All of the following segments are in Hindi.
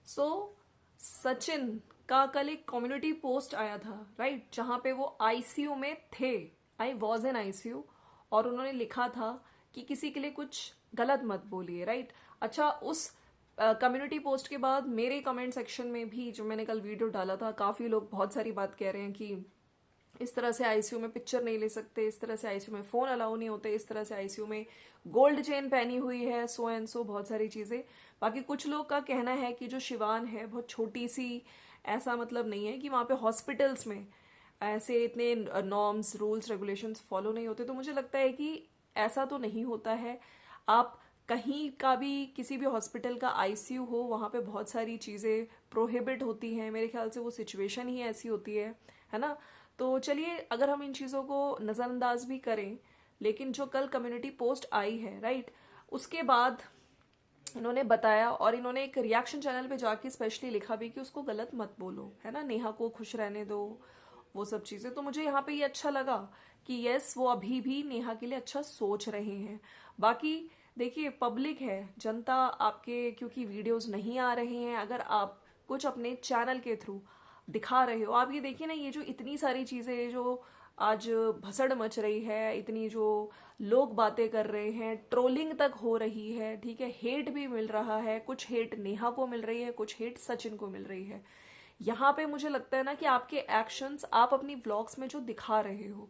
सो सचिन का कल एक कम्युनिटी पोस्ट आया था, राइट, जहां पे वो आईसीयू में थे। I was in ICU. और उन्होंने लिखा था कि किसी के लिए कुछ गलत मत बोलिए, राइट। अच्छा, उस कम्युनिटी पोस्ट के बाद मेरे कमेंट सेक्शन में भी जो मैंने कल वीडियो डाला था, काफी लोग बहुत सारी बात कह रहे हैं कि इस तरह से आईसीयू में पिक्चर नहीं ले सकते, इस तरह से आईसीयू में फोन अलाउ नहीं होते, इस तरह से आईसीयू में गोल्ड चेन पहनी हुई है, सो एंड सो बहुत सारी चीजें। बाकी कुछ लोग का कहना है कि जो शिवान है बहुत छोटी सी, ऐसा मतलब नहीं है कि वहां पे हॉस्पिटल्स में ऐसे इतने नॉर्म्स रूल्स रेगुलेशंस फॉलो नहीं होते। तो मुझे लगता है कि ऐसा तो नहीं होता है। आप कहीं का भी किसी भी हॉस्पिटल का आईसीयू हो, वहां पे बहुत सारी चीजें प्रोहिबिट होती हैं। मेरे ख्याल से वो सिचुएशन ही ऐसी होती है ना। तो चलिए, अगर हम इन चीजों को नजरअंदाज भी करें, लेकिन जो कल कम्युनिटी पोस्ट आई है, राइट, उसके बाद इन्होंने बताया और इन्होंने एक रिएक्शन चैनल पे जाके स्पेशली लिखा भी कि उसको गलत मत बोलो, है ना, नेहा को खुश रहने दो, वो सब चीजें। तो मुझे यहाँ पे ये अच्छा लगा कि यस, वो अभी भी नेहा के लिए अच्छा सोच रहे हैं। बाकी देखिए, पब्लिक है, जनता आपके क्योंकि वीडियोस नहीं आ रहे हैं, अगर आप कुछ अपने चैनल के थ्रू दिखा रहे हो, आप ये देखिए ना, ये जो इतनी सारी चीजें जो आज भसड़ मच रही है, इतनी जो लोग बातें कर रहे हैं, ट्रोलिंग तक हो रही है, ठीक है, हेट भी मिल रहा है, कुछ हेट नेहा को मिल रही है, कुछ हेट सचिन को मिल रही है। यहाँ पे मुझे लगता है ना कि आपके एक्शंस आप अपनी व्लॉग्स में जो दिखा रहे हो,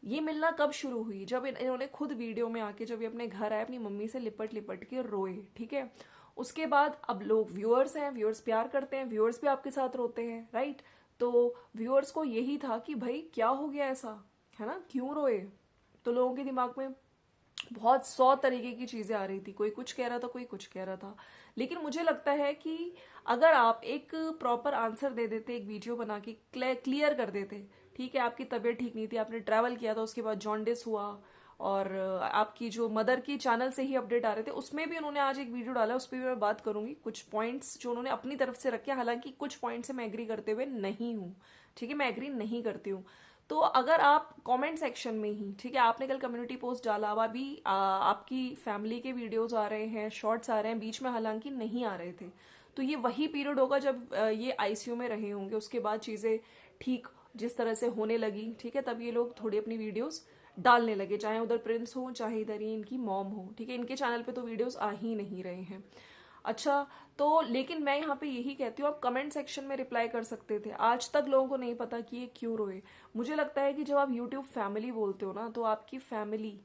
ये मिलना कब शुरू हुई? जब इन्होंने खुद वीडियो में आके, जब ये अपने घर आए, अपनी मम्मी से लिपट लिपट के रोए, ठीक है। उसके बाद अब लोग व्यूअर्स हैं, व्यूअर्स प्यार करते हैं, व्यूअर्स भी आपके साथ रोते हैं, राइट। तो व्यूअर्स को यही था कि भाई क्या हो गया ऐसा, है ना, क्यों रोए। तो लोगों के दिमाग में बहुत 100 तरीके की चीजें आ रही थी, कोई कुछ कह रहा था, कोई कुछ कह रहा था। लेकिन मुझे लगता है कि अगर आप एक प्रॉपर आंसर दे देते, एक वीडियो बना के क्लियर कर देते, ठीक है, आपकी तबीयत ठीक नहीं थी, आपने ट्रैवल किया था, उसके बाद जॉन्डिस हुआ, और आपकी जो मदर की चैनल से ही अपडेट आ रहे थे, उसमें भी उन्होंने आज एक वीडियो डाला, उस पर भी मैं बात करूंगी, कुछ पॉइंट्स जो उन्होंने अपनी तरफ से रखे, हालांकि कुछ पॉइंट से मैं एग्री करते हुए नहीं हूं, ठीक है, मैं एग्री नहीं करती हूँ। तो अगर आप कमेंट सेक्शन में ही, ठीक है, आपने कल कम्युनिटी पोस्ट डाला, अब अभी आपकी फैमिली के वीडियोस आ रहे हैं, शॉर्ट्स आ रहे हैं, बीच में हालांकि नहीं आ रहे थे, तो ये वही पीरियड होगा जब ये आईसीयू में रहे होंगे, उसके बाद चीजें ठीक जिस तरह से होने लगी, ठीक है, तब ये लोग थोड़ी अपनी वीडियोस डालने लगे, चाहे उधर प्रिंस हो, चाहे इधर ही इनकी मॉम हो, ठीक है, इनके चैनल पे तो वीडियोस आ ही नहीं रहे हैं। अच्छा, तो लेकिन मैं यहाँ पे यही कहती हूँ, आप कमेंट सेक्शन में रिप्लाई कर सकते थे। आज तक लोगों को नहीं पता कि ये क्यों रोए। मुझे लगता है कि जब आप यूट्यूब फैमिली बोलते हो ना, तो आपकी फैमिली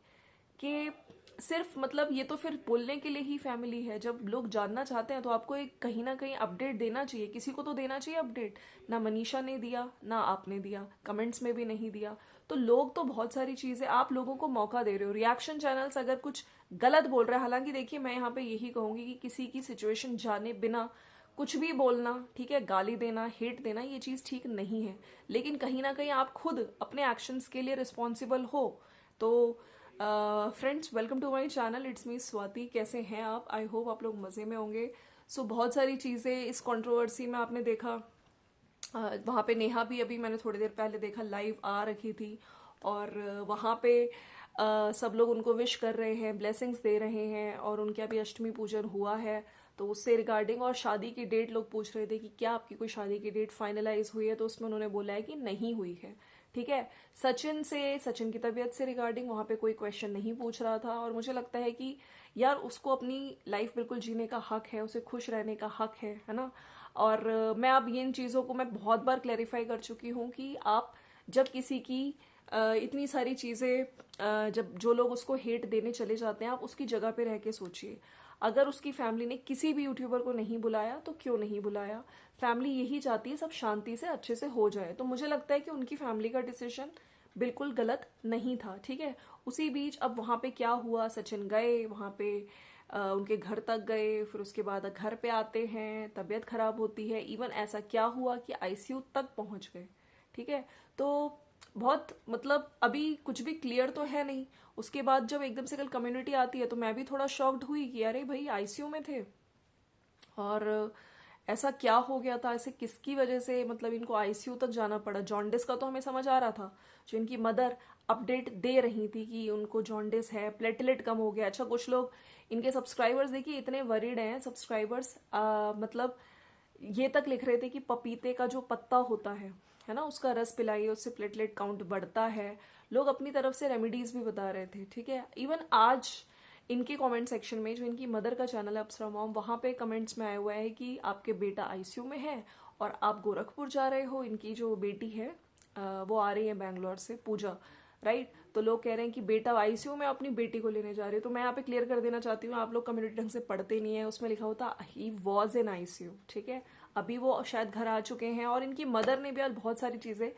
कि सिर्फ मतलब ये तो फिर बोलने के लिए ही फैमिली है। जब लोग जानना चाहते हैं तो आपको एक कहीं ना कहीं अपडेट देना चाहिए, किसी को तो देना चाहिए अपडेट। ना मनीषा ने दिया, ना आपने दिया, कमेंट्स में भी नहीं दिया। तो लोग तो बहुत सारी चीजें, आप लोगों को मौका दे रहे हो। रिएक्शन चैनल्स अगर कुछ गलत बोल रहे हैं, हालांकि देखिए मैं यहाँ पे यही कहूंगी कि किसी की सिचुएशन जाने बिना कुछ भी बोलना, ठीक है, गाली देना, हेट देना, ये चीज ठीक नहीं है। लेकिन कहीं ना कहीं आप खुद अपने एक्शंस के लिए रिस्पॉन्सिबल हो। तो friends, welcome to my channel, it's me Swati. कैसे हैं आप? आई होप आप लोग मज़े में होंगे। सो बहुत सारी चीज़ें इस कंट्रोवर्सी में आपने देखा। वहाँ पे नेहा भी अभी मैंने थोड़ी देर पहले देखा लाइव आ रखी थी, और वहाँ पे सब लोग उनको विश कर रहे हैं, ब्लेसिंग्स दे रहे हैं, और उनके अभी अष्टमी पूजन हुआ है, तो उससे रिगार्डिंग। और शादी की डेट लोग पूछ रहे थे कि क्या आपकी कोई शादी की डेट फाइनलाइज हुई है, तो उसमें उन्होंने बोला है कि नहीं हुई है, ठीक है। सचिन की तबीयत से रिगार्डिंग वहाँ पे कोई क्वेश्चन नहीं पूछ रहा था, और मुझे लगता है कि यार उसको अपनी लाइफ बिल्कुल जीने का हक है, उसे खुश रहने का हक है ना। और मैं अब इन चीज़ों को मैं बहुत बार क्लैरिफाई कर चुकी हूँ कि आप जब किसी की इतनी सारी चीज़ें जब जो लोग उसको हेट देने चले जाते हैं, आप उसकी जगह पे रह के सोचिए। अगर उसकी फैमिली ने किसी भी यूट्यूबर को नहीं बुलाया तो क्यों नहीं बुलाया? फैमिली यही चाहती है सब शांति से अच्छे से हो जाए। तो मुझे लगता है कि उनकी फैमिली का डिसीजन बिल्कुल गलत नहीं था, ठीक है। उसी बीच अब वहां पे क्या हुआ, सचिन गए वहां पे, उनके घर तक गए, फिर उसके बाद घर पे आते हैं, तबीयत खराब होती है, इवन ऐसा क्या हुआ कि आईसीयू तक पहुंच गए, ठीक है। तो बहुत मतलब अभी कुछ भी क्लियर तो है नहीं। उसके बाद जब एकदम से कल कम्युनिटी आती है तो मैं भी थोड़ा शॉक्ड हुई कि अरे भाई आईसीयू में थे, और ऐसा क्या हो गया था, ऐसे किसकी वजह से मतलब इनको आईसीयू तक जाना पड़ा। जॉन्डिस का तो हमें समझ आ रहा था, जो इनकी मदर अपडेट दे रही थी कि उनको जॉन्डिस है, प्लेटलेट कम हो गया। अच्छा, कुछ लोग इनके सब्सक्राइबर्स देखिए इतने वरीड हैं, सब्सक्राइबर्स मतलब ये तक लिख रहे थे कि पपीते का जो पत्ता होता है ना, उसका रस पिलाइए, उससे प्लेटलेट काउंट बढ़ता है। लोग अपनी तरफ से रेमेडीज भी बता रहे थे, ठीक है। इवन आज इनके कमेंट सेक्शन में, जो इनकी मदर का चैनल है अप्सरा मॉम, वहां पे कमेंट्स में आया हुआ है कि आपके बेटा आईसीयू में है और आप गोरखपुर जा रहे हो। इनकी जो बेटी है वो आ रही है बैंगलोर से, पूजा, राइट। तो लोग कह रहे हैं कि बेटा आईसीयू में अपनी बेटी को लेने जा रहे हो। तो मैं यहाँ पे क्लियर कर देना चाहती हूँ, आप लोग कम्युनिटी ढंग से पढ़ते नहीं है, उसमें लिखा होता ही वॉज इन आईसीयू, ठीक है। अभी वो शायद घर आ चुके हैं, और इनकी मदर ने भी आज बहुत सारी चीजें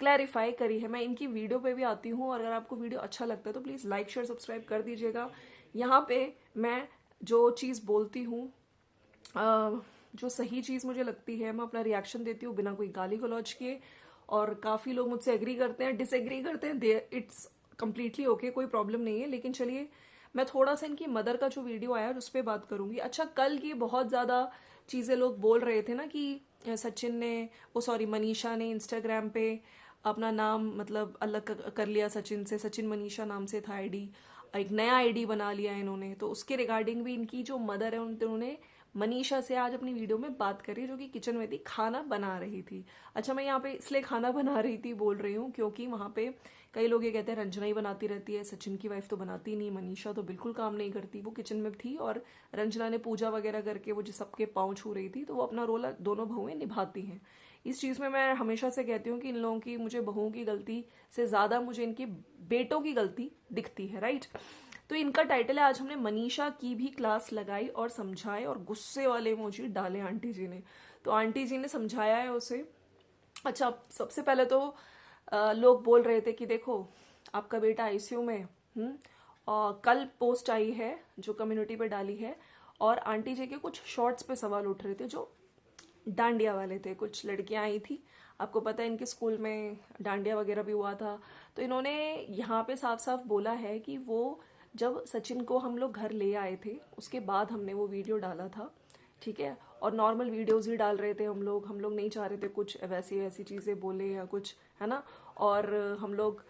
क्लैरिफाई करी है। मैं इनकी वीडियो पे भी आती हूँ, और अगर आपको वीडियो अच्छा लगता है तो प्लीज लाइक शेयर सब्सक्राइब कर दीजिएगा। यहाँ पे मैं जो चीज बोलती हूँ, जो सही चीज मुझे लगती है, मैं अपना रिएक्शन देती हूँ बिना कोई गाली गलौज किए। और काफी लोग मुझसे एग्री करते हैं, डिसएग्री करते हैं, इट्स कम्प्लीटली ओके, कोई प्रॉब्लम नहीं है। लेकिन चलिए, मैं थोड़ा सा इनकी मदर का जो वीडियो आया उस पर बात करूंगी। अच्छा, कल की बहुत ज्यादा चीजें लोग बोल रहे थे ना कि सचिन ने, वो सॉरी मनीषा ने इंस्टाग्राम पे अपना नाम मतलब अलग कर लिया सचिन से, सचिन मनीषा नाम से था आईडी, एक नया आईडी बना लिया इन्होंने। तो उसके रिगार्डिंग भी इनकी जो मदर है उन्होंने मनीषा से आज अपनी वीडियो में बात करी, जो कि किचन में थी, खाना बना रही थी। अच्छा, मैं यहाँ पे इसलिए खाना बना रही थी बोल रही हूँ क्योंकि वहां पे कई लोग ये कहते हैं रंजना ही बनाती रहती है, सचिन की वाइफ तो बनाती नहीं, मनीषा तो बिल्कुल काम नहीं करती। वो किचन में थी और रंजना ने पूजा वगैरह करके वो जो सबके पाँव छू रही थी, तो वो अपना रोल दोनों बहुएं निभाती हैं। इस चीज में मैं हमेशा से कहती हूँ कि इन लोगों की, मुझे बहुओं की गलती से ज्यादा मुझे इनकी बेटों की गलती दिखती है, राइट। तो इनका टाइटल है, आज हमने मनीषा की भी क्लास लगाई और समझाए, और गुस्से वाले इमोजी डाले आंटी जी ने। तो आंटी जी ने समझाया है उसे। अच्छा, सबसे पहले तो लोग बोल रहे थे कि देखो आपका बेटा आईसीयू में, और कल पोस्ट आई है जो कम्युनिटी पे डाली है, और आंटी जी के कुछ शॉर्ट्स पे सवाल उठ रहे थे जो डांडिया वाले थे। कुछ लड़कियां आई थी, आपको पता है इनके स्कूल में डांडिया वगैरह भी हुआ था। तो इन्होंने यहाँ पे साफ साफ बोला है कि वो जब सचिन को हम लोग घर ले आए थे उसके बाद हमने वो वीडियो डाला था, ठीक है। और नॉर्मल वीडियोस ही डाल रहे थे हम लोग नहीं चाह रहे थे कुछ वैसी वैसी चीज़ें बोले या कुछ, है ना। और हम लोग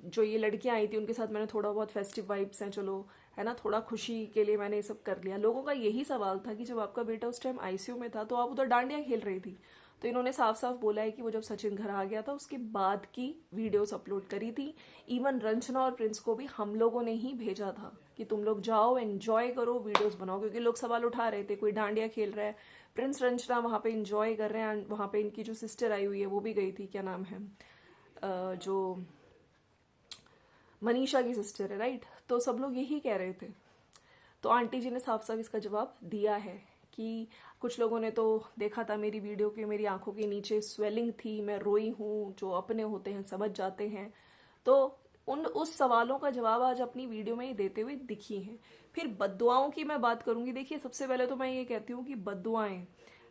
जो ये लड़कियां आई थी उनके साथ मैंने थोड़ा बहुत फेस्टिव वाइब्स हैं, चलो, है ना, थोड़ा खुशी के लिए मैंने ये सब कर लिया। लोगों का यही सवाल था कि जब आपका बेटा उस टाइम आईसीयू में था तो आप उधर डांडिया खेल रही थी। तो इन्होंने साफ साफ बोला है कि वो जब सचिन घर आ गया था उसके बाद की वीडियोस अपलोड करी थी। इवन रंजना और प्रिंस को भी हम लोगों ने ही भेजा था कि तुम लोग जाओ, एंजॉय करो, वीडियोस बनाओ, क्योंकि लोग सवाल उठा रहे थे कोई डांडिया खेल रहा है, प्रिंस रंजना वहां पे एंजॉय कर रहे हैं। वहां पे इनकी जो सिस्टर आई हुई है वो भी गई थी, क्या नाम है, जो मनीषा की सिस्टर है, राइट। तो सब लोग यही कह रहे थे। तो आंटी जी ने साफ साफ इसका जवाब दिया है कि कुछ लोगों ने तो देखा था मेरी वीडियो के, मेरी आंखों के नीचे स्वेलिंग थी, मैं रोई हूँ, जो अपने होते हैं समझ जाते हैं। तो उस सवालों का जवाब आज अपनी वीडियो में ही देते हुए दिखी हैं। फिर बद्दुआओं की मैं बात करूंगी। देखिए, सबसे पहले तो मैं ये कहती हूँ कि बद्दुआएं,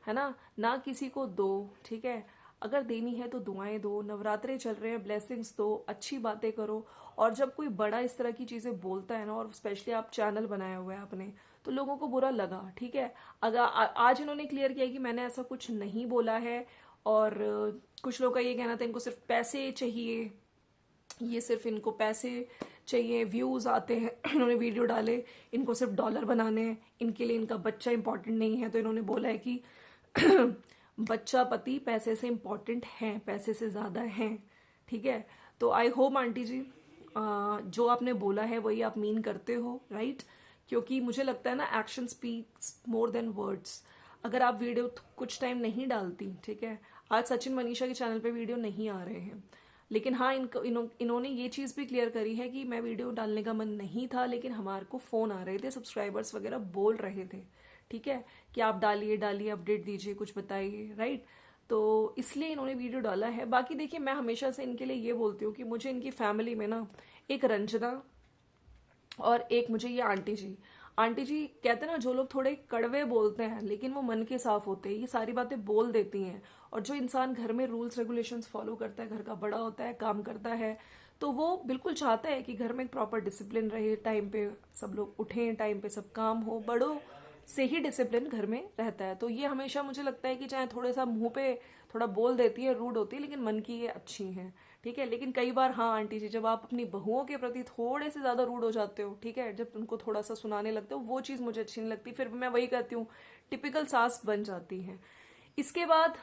है ना किसी को दो, ठीक है। अगर देनी है तो दुआएं दो, नवरात्रे चल रहे हैं, ब्लेसिंग्स दो, अच्छी बातें करो। और जब कोई बड़ा इस तरह की चीजें बोलता है ना, और स्पेशली आप चैनल बनाया हुआ है आपने, तो लोगों को बुरा लगा, ठीक है। अगर आज इन्होंने क्लियर किया कि मैंने ऐसा कुछ नहीं बोला है, और कुछ लोग का ये कहना था इनको सिर्फ पैसे चाहिए, ये सिर्फ इनको पैसे चाहिए, व्यूज आते हैं, इन्होंने वीडियो डाले, इनको सिर्फ डॉलर बनाने हैं, इनके लिए इनका बच्चा इंपॉर्टेंट नहीं है। तो इन्होंने बोला है कि बच्चा पति पैसे से इंपॉर्टेंट है, पैसे से ज्यादा है, ठीक है। तो आई होप आंटी जी जो आपने बोला है वही आप मीन करते हो, राइट। क्योंकि मुझे लगता है ना, action speaks more than words. अगर आप वीडियो कुछ टाइम नहीं डालती, ठीक है, आज सचिन मनीषा के चैनल पे वीडियो नहीं आ रहे हैं, लेकिन हाँ इन्होंने ये चीज भी क्लियर करी है कि मैं वीडियो डालने का मन नहीं था, लेकिन हमारे को फोन आ रहे थे, सब्सक्राइबर्स वगैरह बोल रहे थे, ठीक है, कि आप डालिए डालिए, अपडेट दीजिए, कुछ बताइए, राइट। तो इसलिए इन्होंने वीडियो डाला है। बाकी देखिए, मैं हमेशा से इनके लिए ये बोलती हूँ कि मुझे इनकी फैमिली में ना एक रंजना और एक मुझे ये आंटी जी कहते हैं ना, जो लोग थोड़े कड़वे बोलते हैं लेकिन वो मन के साफ होते हैं, ये सारी बातें बोल देती हैं। और जो इंसान घर में रूल्स रेगुलेशंस फॉलो करता है, घर का बड़ा होता है, काम करता है, तो वो बिल्कुल चाहता है कि घर में एक प्रॉपर डिसिप्लिन रहे, टाइम पे सब लोग उठें, टाइम पे सब काम हो, बड़ों से ही डिसिप्लिन घर में रहता है। तो ये हमेशा मुझे लगता है कि चाहे थोड़ा सा मुंह पे थोड़ा बोल देती है, रूड होती है, लेकिन मन की ये अच्छी हैं, ठीक है। लेकिन कई बार हाँ आंटी जी, जब आप अपनी बहुओं के प्रति थोड़े से ज्यादा रूड हो जाते हो, ठीक है, जब उनको थोड़ा सा सुनाने लगते हो, वो चीज मुझे अच्छी नहीं लगती। फिर मैं वही कहती हूँ, टिपिकल सास बन जाती हैं। इसके बाद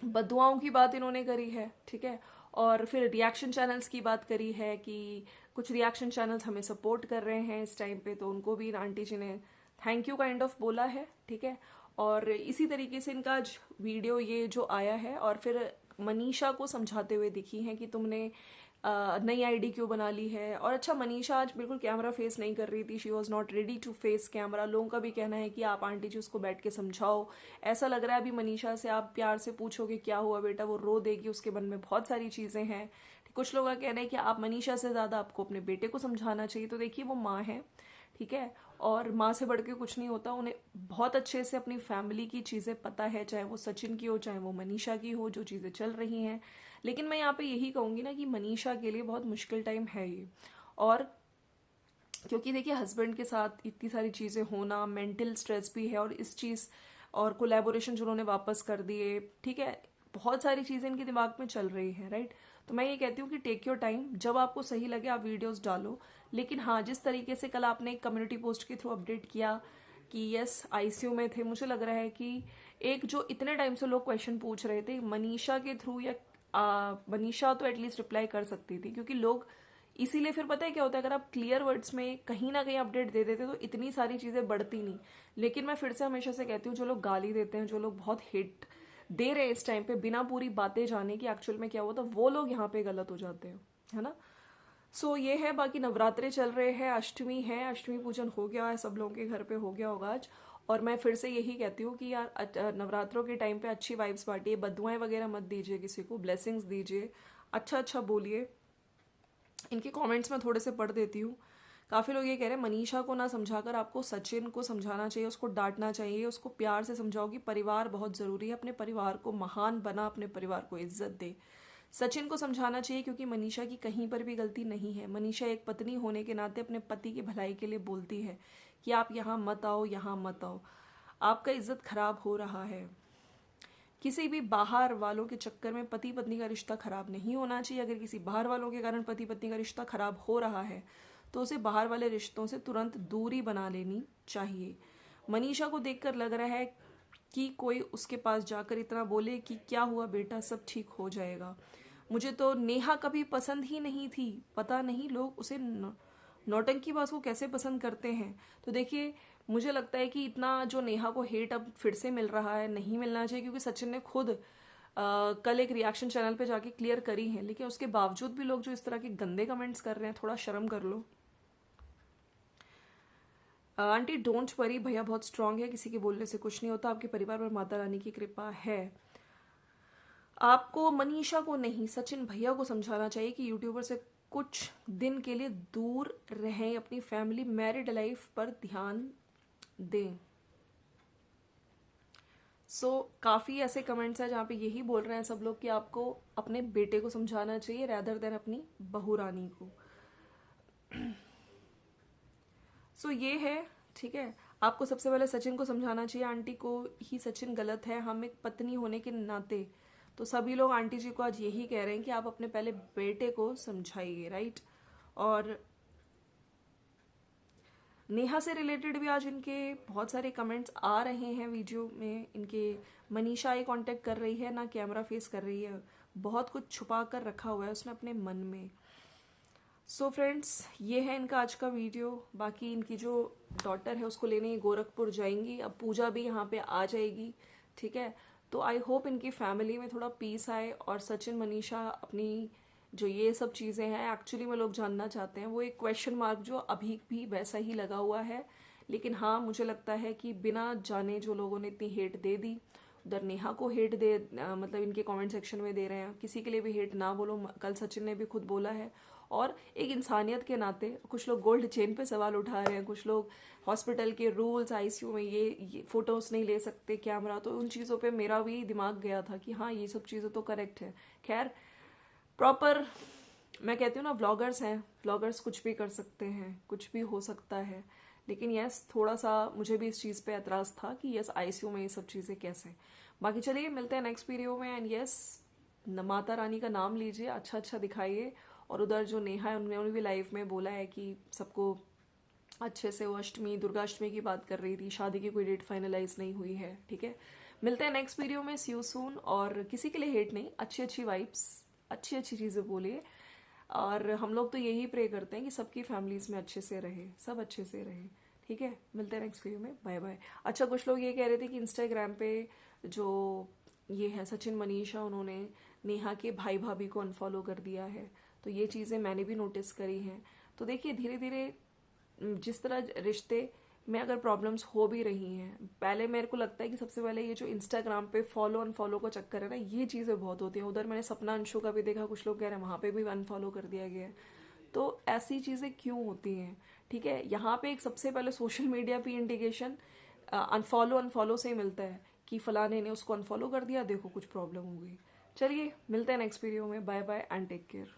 बदुआओं की बात इन्होंने करी है, ठीक है, और फिर रिएक्शन चैनल्स की बात करी है कि कुछ रिएक्शन चैनल्स हमें सपोर्ट कर रहे हैं इस टाइम पे, तो उनको भी आंटी जी ने थैंक यू काइंड ऑफ बोला है, ठीक है। और इसी तरीके से इनका आज वीडियो ये जो आया है, और फिर मनीषा को समझाते हुए दिखी हैं कि तुमने नई आईडी क्यों बना ली है। और अच्छा, मनीषा आज बिल्कुल कैमरा फेस नहीं कर रही थी, she was not ready to face camera. लोगों का भी कहना है कि आप आंटी जी उसको बैठ के समझाओ, ऐसा लग रहा है अभी मनीषा से आप प्यार से पूछोगे क्या हुआ बेटा, वो रो देगी, उसके मन में बहुत सारी चीजें हैं। कुछ लोगों का कहना है कि आप मनीषा से ज्यादा आपको अपने बेटे को समझाना चाहिए। तो देखिए, वो माँ है, ठीक है, और माँ से बढ़ के कुछ नहीं होता। उन्हें बहुत अच्छे से अपनी फैमिली की चीज़ें पता है, चाहे वो सचिन की हो, चाहे वो मनीषा की हो, जो चीज़ें चल रही हैं। लेकिन मैं यहाँ पे यही कहूँगी ना कि मनीषा के लिए बहुत मुश्किल टाइम है ये। और क्योंकि देखिए, हस्बैंड के साथ इतनी सारी चीज़ें होना, मेंटल स्ट्रेस भी है, और इस चीज़ और कोलैबोरेशन जो उन्होंने वापस कर दिए, ठीक है, बहुत सारी चीज़ें इनके दिमाग में चल रही है, राइट। तो मैं ये कहती हूँ कि टेक योर टाइम, जब आपको सही लगे आप वीडियोस डालो। लेकिन हाँ, जिस तरीके से कल आपने एक कम्युनिटी पोस्ट के थ्रू अपडेट किया कि यस आईसीयू में थे, मुझे लग रहा है कि एक जो इतने टाइम से लोग क्वेश्चन पूछ रहे थे मनीषा के थ्रू, या मनीषा तो एटलीस्ट रिप्लाई कर सकती थी, क्योंकि लोग इसीलिए, फिर पता है क्या होता है, अगर आप क्लियर वर्ड्स में कहीं ना कहीं अपडेट दे देते तो इतनी सारी चीज़ें बढ़ती नहीं। लेकिन मैं फिर से हमेशा से कहती हूँ, जो लोग गाली देते हैं, जो लोग बहुत हिट दे रहे हैं इस टाइम पे बिना पूरी बातें जाने कि एक्चुअल में क्या हुआ, तो वो लोग यहाँ पे गलत हो जाते हैं, है ना। सो ये है। बाकी नवरात्रे चल रहे हैं, अष्टमी है, अष्टमी पूजन हो गया है, सब लोगों के घर पे हो गया होगा आज। और मैं फिर से यही कहती हूँ कि यार नवरात्रों के टाइम पे अच्छी वाइब्स बांटिए, बदुआएं वगैरह मत दीजिए किसी को, ब्लेसिंग्स दीजिए, अच्छा अच्छा बोलिए। इनके कमेंट्स में थोड़े से पढ़ देती हूँ। काफ़ी लोग ये कह रहे हैं मनीषा को ना समझाकर आपको सचिन को समझाना चाहिए, उसको डांटना चाहिए, उसको प्यार से समझाओ कि परिवार बहुत ज़रूरी है, अपने परिवार को महान बना, अपने परिवार को इज्जत दे। सचिन को समझाना चाहिए क्योंकि मनीषा की कहीं पर भी गलती नहीं है। मनीषा एक पत्नी होने के नाते अपने पति की भलाई के लिए बोलती है कि आप यहाँ मत आओ, यहाँ मत आओ, आपका इज्जत खराब हो रहा है। किसी भी बाहर वालों के चक्कर में पति पत्नी का रिश्ता खराब नहीं होना चाहिए। अगर किसी बाहर वालों के कारण पति पत्नी का रिश्ता खराब हो रहा है तो उसे बाहर वाले रिश्तों से तुरंत दूरी बना लेनी चाहिए। मनीषा को देखकर लग रहा है कि कोई उसके पास जाकर इतना बोले कि क्या हुआ बेटा, सब ठीक हो जाएगा। मुझे तो नेहा कभी पसंद ही नहीं थी, पता नहीं लोग उसे नौटंकीबाज को कैसे पसंद करते हैं। तो देखिए, मुझे लगता है कि इतना जो नेहा को हेट अब फिर से मिल रहा है, नहीं मिलना चाहिए, क्योंकि सचिन ने खुद कल एक रिएक्शन चैनल पे जाके क्लियर करी है। लेकिन उसके बावजूद भी लोग जो इस तरह के गंदे कमेंट्स कर रहे हैं, थोड़ा शर्म कर लो। आंटी डोंट वरी, भैया बहुत स्ट्रांग है, किसी के बोलने से कुछ नहीं होता, आपके परिवार पर माता रानी की कृपा है। आपको मनीषा को नहीं, सचिन भैया को समझाना चाहिए कि यूट्यूबर से कुछ दिन के लिए दूर रहें, अपनी फैमिली मैरिड लाइफ पर ध्यान दें। काफ़ी ऐसे कमेंट्स हैं जहाँ पे यही बोल रहे हैं सब लोग कि आपको अपने बेटे को समझाना चाहिए रैदर देन अपनी बहू रानी को। ये है, ठीक है। आपको सबसे पहले सचिन को समझाना चाहिए, आंटी को ही सचिन गलत है, हम एक पत्नी होने के नाते। तो सभी लोग आंटी जी को आज यही कह रहे हैं कि आप अपने पहले बेटे को समझाइए, राइट। और नेहा से रिलेटेड भी आज इनके बहुत सारे कमेंट्स आ रहे हैं वीडियो में। इनके मनीषा ये कांटेक्ट कर रही है ना, कैमरा फेस कर रही है, बहुत कुछ छुपा कर रखा हुआ है उसने अपने मन में। फ्रेंड्स, ये है इनका आज का वीडियो। बाकी इनकी जो डॉटर है उसको लेने गोरखपुर जाएंगी, अब पूजा भी यहाँ पे आ जाएगी, ठीक है। तो आई होप इनकी फैमिली में थोड़ा पीस आए, और सचिन मनीषा अपनी जो ये सब चीज़ें हैं एक्चुअली में लोग जानना चाहते हैं, वो एक क्वेश्चन मार्क जो अभी भी वैसा ही लगा हुआ है। लेकिन हाँ, मुझे लगता है कि बिना जाने जो लोगों ने इतनी हेट दे दी, उधर नेहा को हेट दे मतलब इनके कमेंट सेक्शन में दे रहे हैं, किसी के लिए भी हेट ना बोलो। कल सचिन ने भी खुद बोला है। और एक इंसानियत के नाते कुछ लोग गोल्ड चेन पे सवाल उठा रहे हैं, कुछ लोग हॉस्पिटल के रूल्स, आईसीयू में ये फोटोज नहीं ले सकते कैमरा, तो उन चीज़ों पे मेरा भी दिमाग गया था कि हाँ, ये सब चीज़ें तो करेक्ट है। खैर, प्रॉपर मैं कहती हूँ ना, व्लॉगर्स हैं, व्लॉगर्स कुछ भी कर सकते हैं, कुछ भी हो सकता है। लेकिन यस, थोड़ा सा मुझे भी इस चीज़ पे एतराज़ था कि यस आईसीयू में ये सब चीज़ें कैसे। बाकी चलिए, मिलते हैं नेक्स्ट वीडियो में। एंड यस, माता रानी का नाम लीजिए, अच्छा अच्छा दिखाइए। और उधर जो नेहा है, उन्होंने भी लाइव में बोला है कि सबको अच्छे से वो अष्टमी दुर्गाष्टमी की बात कर रही थी, शादी की कोई डेट फाइनलाइज नहीं हुई है, ठीक है। मिलते हैं नेक्स्ट वीडियो में, सी यू सून। और किसी के लिए हेट नहीं, अच्छी अच्छी वाइब्स, अच्छी अच्छी चीज़ें बोलिए। और हम लोग तो यही प्रे करते हैं कि सबकी फैमिलीज में अच्छे से रहे, सब अच्छे से रहे, ठीक है। मिलते हैं नेक्स्ट वीडियो में, बाय बाय। अच्छा, कुछ लोग ये कह रहे थे कि इंस्टाग्राम पे जो ये है सचिन मनीषा, उन्होंने नेहा के भाई भाभी को अनफॉलो कर दिया है। तो ये चीज़ें मैंने भी नोटिस करी हैं। तो देखिए, धीरे धीरे जिस तरह रिश्ते में अगर प्रॉब्लम्स हो भी रही हैं, पहले मेरे को लगता है कि सबसे पहले ये जो इंस्टाग्राम पे फॉलो अनफॉलो का चक्कर है ना, ये चीज़ें बहुत होती हैं। उधर मैंने सपना अंशु का भी देखा, कुछ लोग कह रहे हैं वहाँ पे भी अनफॉलो कर दिया गया है। तो ऐसी चीज़ें क्यों होती हैं, ठीक है। यहाँ पे एक सबसे पहले सोशल मीडिया पे इंडिकेशन अनफॉलो अनफॉलो से ही मिलता है कि फलाने ने उसको अनफॉलो कर दिया, देखो कुछ प्रॉब्लम हो गई। चलिए, मिलते हैं नेक्स्ट वीडियो में, bye bye and take care.